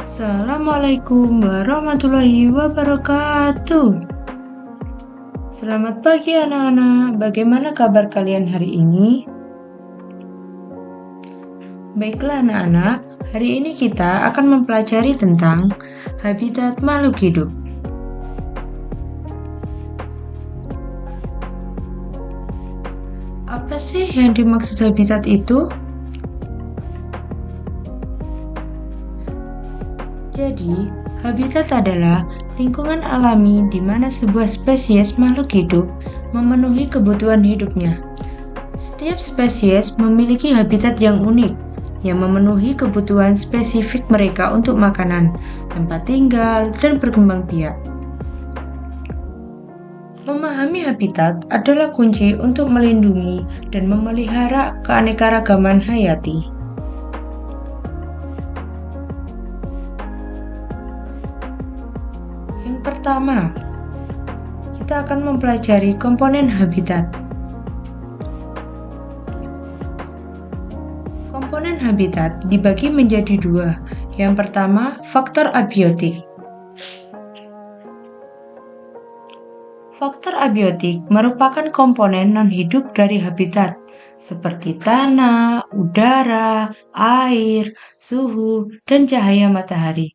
Assalamualaikum warahmatullahi wabarakatuh. Selamat pagi anak-anak, bagaimana kabar kalian hari ini? Baiklah anak-anak, hari ini kita akan mempelajari tentang habitat makhluk hidup. Apa sih yang dimaksud habitat itu? Jadi, habitat adalah lingkungan alami di mana sebuah spesies makhluk hidup memenuhi kebutuhan hidupnya. Setiap spesies memiliki habitat yang unik, yang memenuhi kebutuhan spesifik mereka untuk makanan, tempat tinggal, dan berkembang biak. Memahami habitat adalah kunci untuk melindungi dan memelihara keanekaragaman hayati. Yang pertama, kita akan mempelajari komponen habitat. Komponen habitat dibagi menjadi dua. Yang pertama, faktor abiotik. Faktor abiotik merupakan komponen non-hidup dari habitat, seperti tanah, udara, air, suhu, dan cahaya matahari.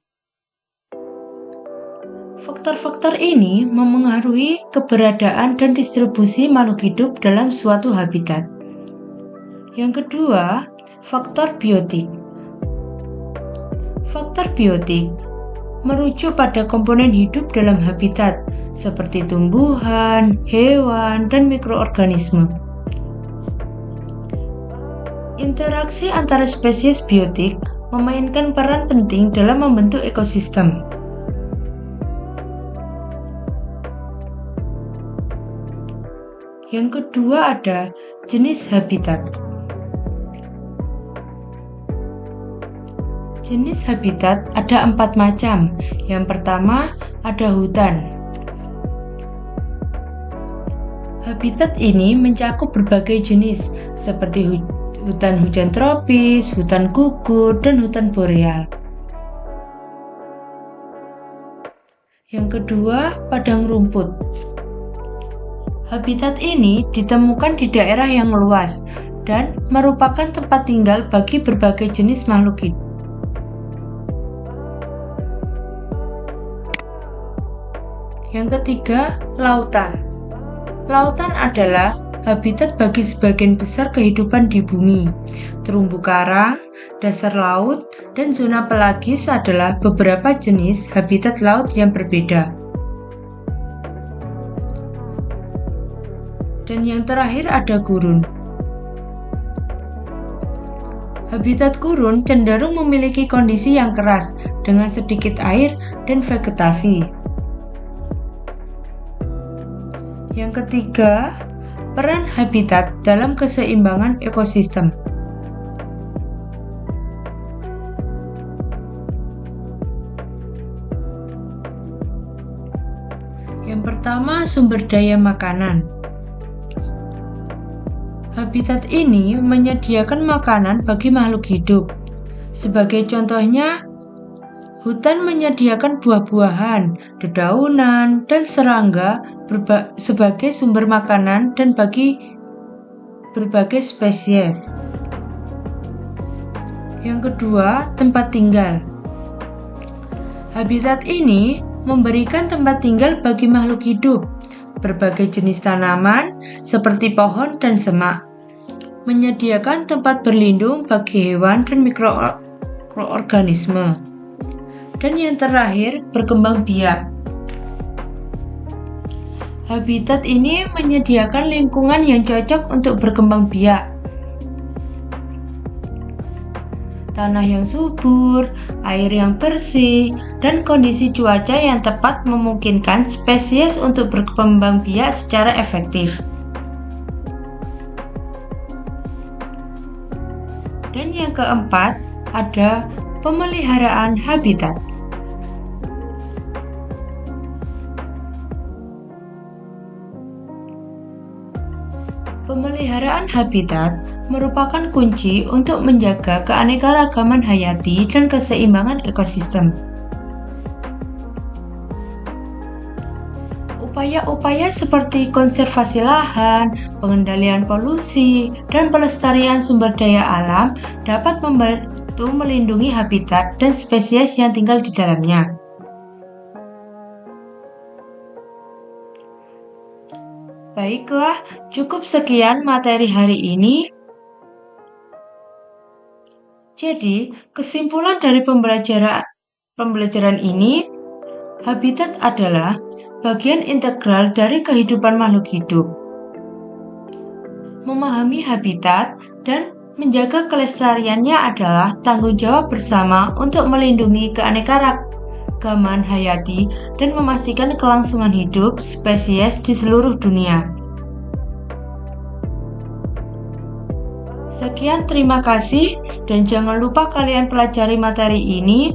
Faktor-faktor ini memengaruhi keberadaan dan distribusi makhluk hidup dalam suatu habitat. Yang kedua, faktor biotik. Faktor biotik merujuk pada komponen hidup dalam habitat, seperti tumbuhan, hewan, dan mikroorganisme. Interaksi antara spesies biotik memainkan peran penting dalam membentuk ekosistem. Yang kedua ada jenis habitat. Jenis habitat ada 4 macam. Yang pertama ada hutan. Habitat ini mencakup berbagai jenis seperti hutan hujan tropis, hutan gugur, dan hutan boreal. Yang kedua, padang rumput. Habitat ini ditemukan di daerah yang luas dan merupakan tempat tinggal bagi berbagai jenis makhluk hidup. Yang ketiga, lautan. Lautan adalah habitat bagi sebagian besar kehidupan di bumi. Terumbu karang, dasar laut, dan zona pelagis adalah beberapa jenis habitat laut yang berbeda. Dan yang terakhir ada gurun. Habitat gurun cenderung memiliki kondisi yang keras dengan sedikit air dan vegetasi. Yang ketiga, peran habitat dalam keseimbangan ekosistem. Yang pertama, sumber daya makanan. Habitat ini menyediakan makanan bagi makhluk hidup. Sebagai contohnya, hutan menyediakan buah-buahan, dedaunan, dan serangga sebagai sumber makanan dan bagi berbagai spesies. Yang kedua, tempat tinggal. Habitat ini memberikan tempat tinggal bagi makhluk hidup. Berbagai jenis tanaman seperti pohon dan semak, menyediakan tempat berlindung bagi hewan dan mikroorganisme. Dan yang terakhir, berkembang biak. Habitat ini menyediakan lingkungan yang cocok untuk berkembang biak. Tanah yang subur, air yang bersih, dan kondisi cuaca yang tepat memungkinkan spesies untuk berkembang biak secara efektif. Dan yang keempat, ada pemeliharaan habitat. Pemeliharaan habitat merupakan kunci untuk menjaga keanekaragaman hayati dan keseimbangan ekosistem. Upaya-upaya seperti konservasi lahan, pengendalian polusi, dan pelestarian sumber daya alam dapat membantu melindungi habitat dan spesies yang tinggal di dalamnya. Baiklah, cukup sekian materi hari ini. Jadi, kesimpulan dari pembelajaran ini, habitat adalah bagian integral dari kehidupan makhluk hidup. Memahami habitat dan menjaga kelestariannya adalah tanggung jawab bersama untuk melindungi keanekaragaman hayati dan memastikan kelangsungan hidup spesies di seluruh dunia. Sekian, terima kasih, dan jangan lupa kalian pelajari materi ini